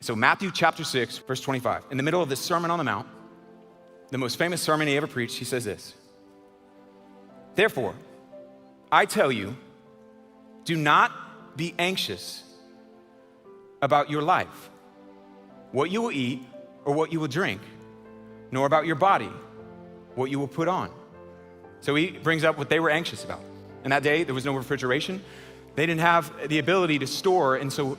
So Matthew chapter 6, verse 25, in the middle of this Sermon on the Mount, the most famous sermon he ever preached, he says this: "Therefore, I tell you, do not be anxious about your life, what you will eat or what you will drink, nor about your body, what you will put on." So he brings up what they were anxious about. In that day, there was no refrigeration. They didn't have the ability to store, and so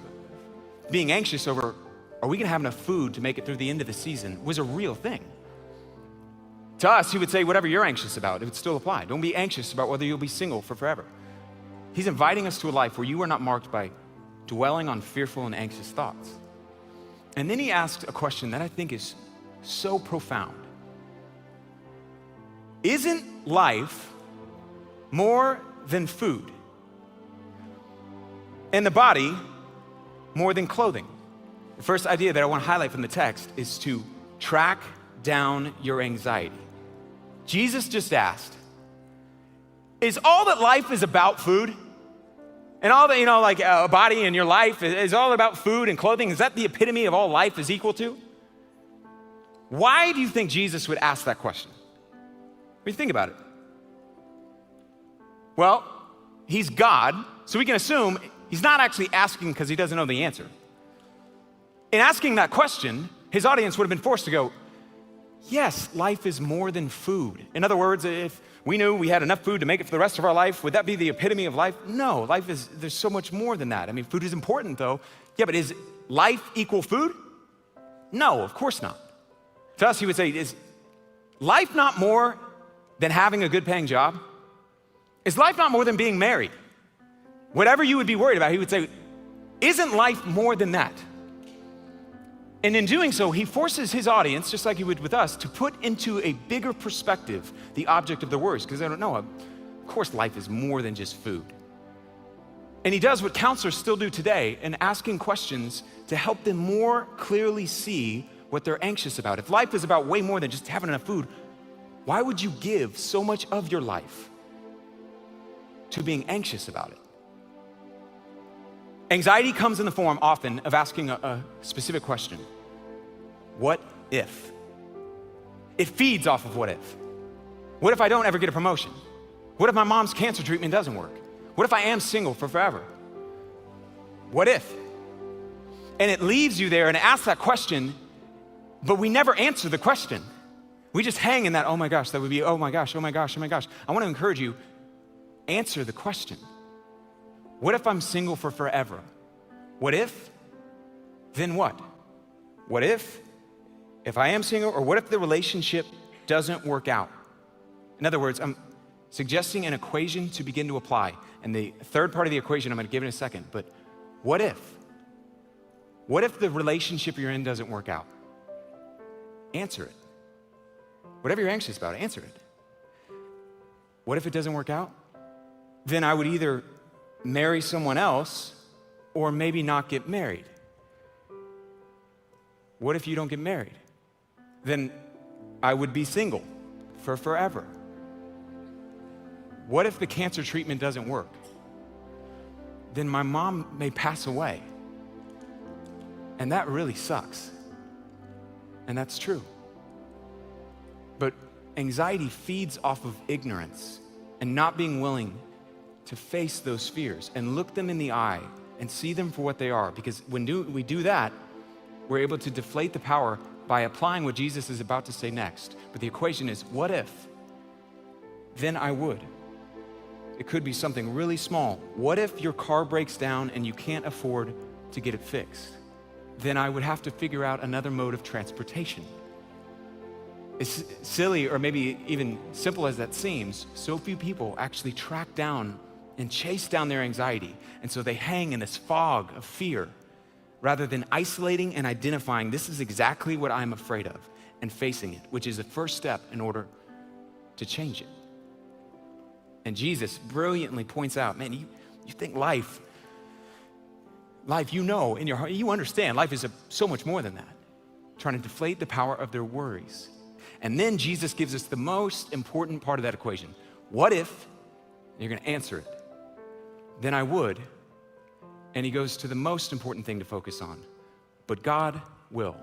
being anxious over, are we gonna have enough food to make it through the end of the season, was a real thing. To us, he would say, whatever you're anxious about, it would still apply. Don't be anxious about whether you'll be single for forever. He's inviting us to a life where you are not marked by dwelling on fearful and anxious thoughts. And then he asked a question that I think is so profound. Isn't life more than food? And the body more than clothing? The first idea that I want to highlight from the text is to track down your anxiety. Jesus just asked, is all that life is about food? And all that, like a body in your life is all about food and clothing? Is that the epitome of all life is equal to? Why do you think Jesus would ask that question? What do you think about it? Well, he's God, so we can assume he's not actually asking because he doesn't know the answer. In asking that question, his audience would have been forced to go, yes, life is more than food. In other words, if we knew we had enough food to make it for the rest of our life, would that be the epitome of life? No, there's so much more than that. I mean, food is important though. Yeah, but is life equal food? No, of course not. To us, he would say, is life not more than having a good paying job? Is life not more than being married? Whatever you would be worried about, he would say, isn't life more than that? And in doing so, he forces his audience, just like he would with us, to put into a bigger perspective the object of their worries, because they don't know, of course life is more than just food. And he does what counselors still do today in asking questions to help them more clearly see what they're anxious about. If life is about way more than just having enough food, why would you give so much of your life to being anxious about it? Anxiety comes in the form often of asking a specific question. What if? It feeds off of what if. What if I don't ever get a promotion? What if my mom's cancer treatment doesn't work? What if I am single for forever? What if? And it leaves you there and asks that question, but we never answer the question. We just hang in that, oh my gosh, that would be, oh my gosh, oh my gosh, oh my gosh. I want to encourage you, answer the question. What if I'm single for forever? What if? Then what? What if I am single, or what if the relationship doesn't work out? In other words, I'm suggesting an equation to begin to apply. And the third part of the equation I'm going to give in a second, but what if? What if the relationship you're in doesn't work out? Answer it. Whatever you're anxious about, answer it. What if it doesn't work out? Then I would either marry someone else or maybe not get married. What if you don't get married? Then I would be single for forever. What if the cancer treatment doesn't work? Then my mom may pass away. And that really sucks. And that's true. But anxiety feeds off of ignorance and not being willing to face those fears and look them in the eye and see them for what they are. Because when we do that, we're able to deflate the power by applying what Jesus is about to say next. But the equation is, what if? Then I would. It could be something really small. What if your car breaks down and you can't afford to get it fixed? Then I would have to figure out another mode of transportation. As silly or maybe even simple as that seems, so few people actually track down and chase down their anxiety. And so they hang in this fog of fear rather than isolating and identifying, this is exactly what I'm afraid of, and facing it, which is the first step in order to change it. And Jesus brilliantly points out, man, you think life, you know in your heart, you understand life is so much more than that. Trying to deflate the power of their worries. And then Jesus gives us the most important part of that equation. What if? You're gonna answer it. Then I would. And he goes to the most important thing to focus on. but God will.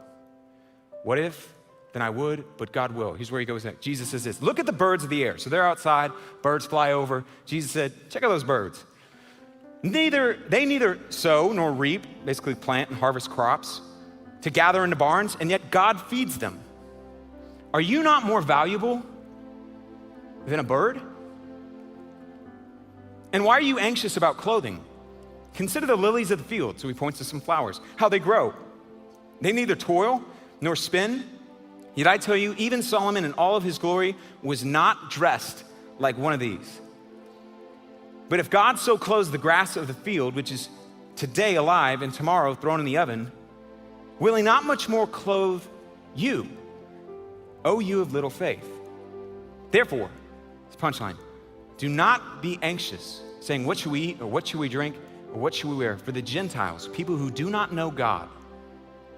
What if? Then I would, but God will. Here's where he goes next. Jesus says this, look at the birds of the air. So they're outside, birds fly over. Jesus said, check out those birds. They neither sow nor reap, basically plant and harvest crops, to gather into barns, and yet God feeds them. Are you not more valuable than a bird? And why are you anxious about clothing? Consider the lilies of the field. So he points to some flowers, how they grow. They neither toil nor spin. Yet I tell you, even Solomon in all of his glory was not dressed like one of these. But if God so clothes the grass of the field, which is today alive and tomorrow thrown in the oven, will he not much more clothe you, O you of little faith? Therefore, it's punchline, do not be anxious, saying, what should we eat, or what should we drink, or what should we wear? For the Gentiles, people who do not know God,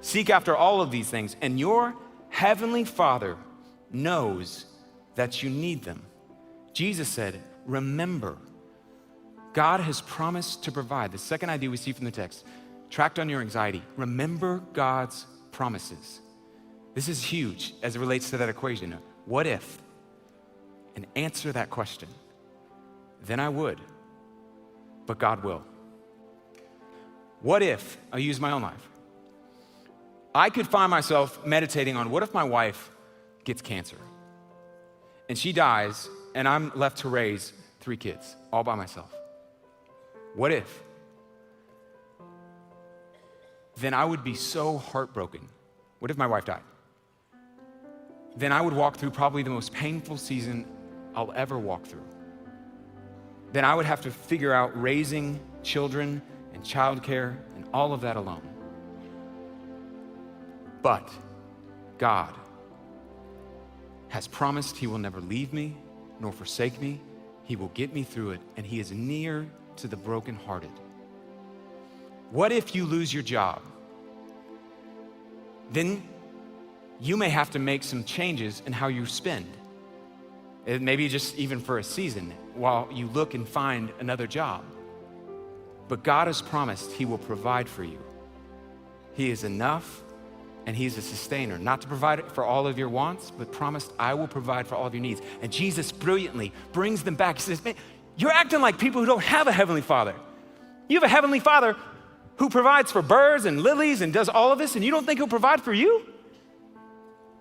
seek after all of these things, and your heavenly Father knows that you need them. Jesus said, remember, God has promised to provide. The second idea we see from the text, tracked on your anxiety, remember God's promises. This is huge as it relates to that equation. What if? And answer that question. Then I would, but God will. What if, I'll use my own life. I could find myself meditating on what if my wife gets cancer and she dies and I'm left to raise 3 kids all by myself. What if? Then I would be so heartbroken. What if my wife died? Then I would walk through probably the most painful season I'll ever walk through. Then I would have to figure out raising children and childcare and all of that alone. But God has promised he will never leave me nor forsake me. He will get me through it, and he is near to the brokenhearted. What if you lose your job? Then you may have to make some changes in how you spend. Maybe just even for a season while you look and find another job. But God has promised he will provide for you. He is enough, and he's a sustainer, not to provide for all of your wants, but promised I will provide for all of your needs. And Jesus brilliantly brings them back. He says, man, you're acting like people who don't have a heavenly Father. You have a heavenly Father who provides for birds and lilies and does all of this, and you don't think he'll provide for you?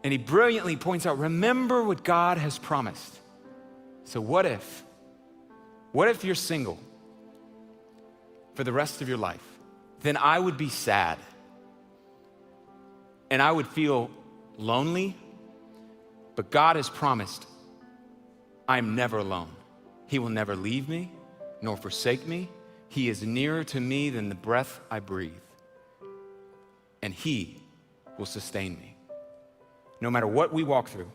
And he brilliantly points out, remember what God has promised. So what if you're single for the rest of your life? Then I would be sad. And I would feel lonely, but God has promised I'm never alone. He will never leave me nor forsake me. He is nearer to me than the breath I breathe. And he will sustain me. No matter what we walk through,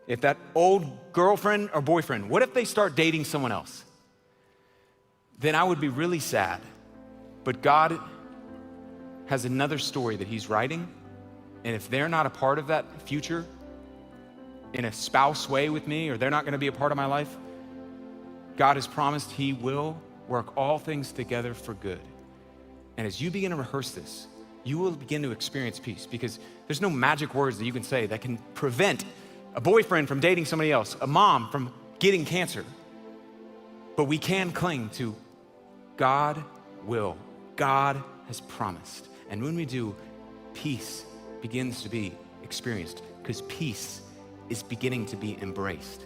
if that old girlfriend or boyfriend, what if they start dating someone else? Then I would be really sad. But God has another story that he's writing. And if they're not a part of that future in a spouse way with me, or they're not gonna be a part of my life, God has promised he will work all things together for good. And as you begin to rehearse this, you will begin to experience peace, because there's no magic words that you can say that can prevent a boyfriend from dating somebody else, a mom from getting cancer. But we can cling to God will. God has promised. And when we do, peace begins to be experienced, because peace is beginning to be embraced.